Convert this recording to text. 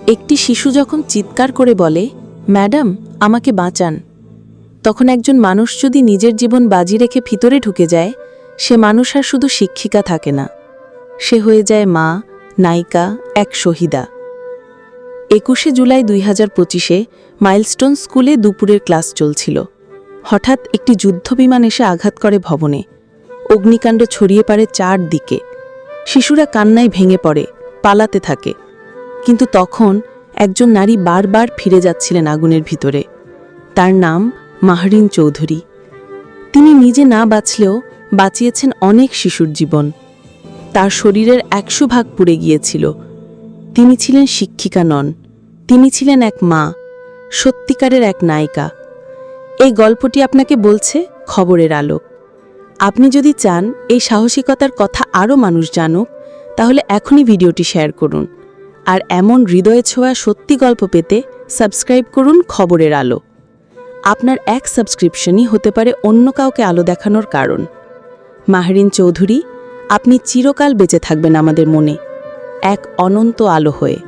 একটি শিশু যখন চিৎকার করে বলে, ম্যাডাম আমাকে বাঁচান, তখন একজন মানুষ যদি নিজের জীবন বাজি রেখে ভিতরে ঢুকে যায়, সে মানুষ আর শুধু শিক্ষিকা থাকে না, সে হয়ে যায় মা, নায়িকা, এক শহীদা। 21শে জুলাই 2025-এ মাইলস্টোন স্কুলে দুপুরের ক্লাস চলছিল। হঠাৎ একটি যুদ্ধবিমান এসে আঘাত করে ভবনে। অগ্নিকাণ্ড ছড়িয়ে পড়ে চারদিকে। শিশুরা কান্নায় ভেঙে পড়ে, পালাতে থাকে। কিন্তু তখন একজন নারী বারবার ফিরে যাচ্ছিলেন আগুনের ভিতরে। তার নাম মাহরিন চৌধুরী। তিনি নিজে না বাঁচলেও বাঁচিয়েছেন অনেক শিশুর জীবন। তার শরীরের 100 ভাগ পুড়ে গিয়েছিল। তিনি ছিলেন শিক্ষিকা নন, তিনি ছিলেন এক মা, সত্যিকারের এক নায়িকা। এই গল্পটি আপনাকে বলছে খবরের আলো। আপনি যদি চান এই সাহসিকতার কথা আরও মানুষ জানুক, তাহলে এখনই ভিডিওটি শেয়ার করুন। আর এমন হৃদয়ে ছোঁয়া সত্যি গল্প পেতে সাবস্ক্রাইব করুন খবরের আলো। আপনার এক সাবস্ক্রিপশনই হতে পারে অন্য কাউকে আলো দেখানোর কারণ। মাহরিন চৌধুরী, আপনি চিরকাল বেঁচে থাকবেন আমাদের মনে, এক অনন্ত আলো হয়ে।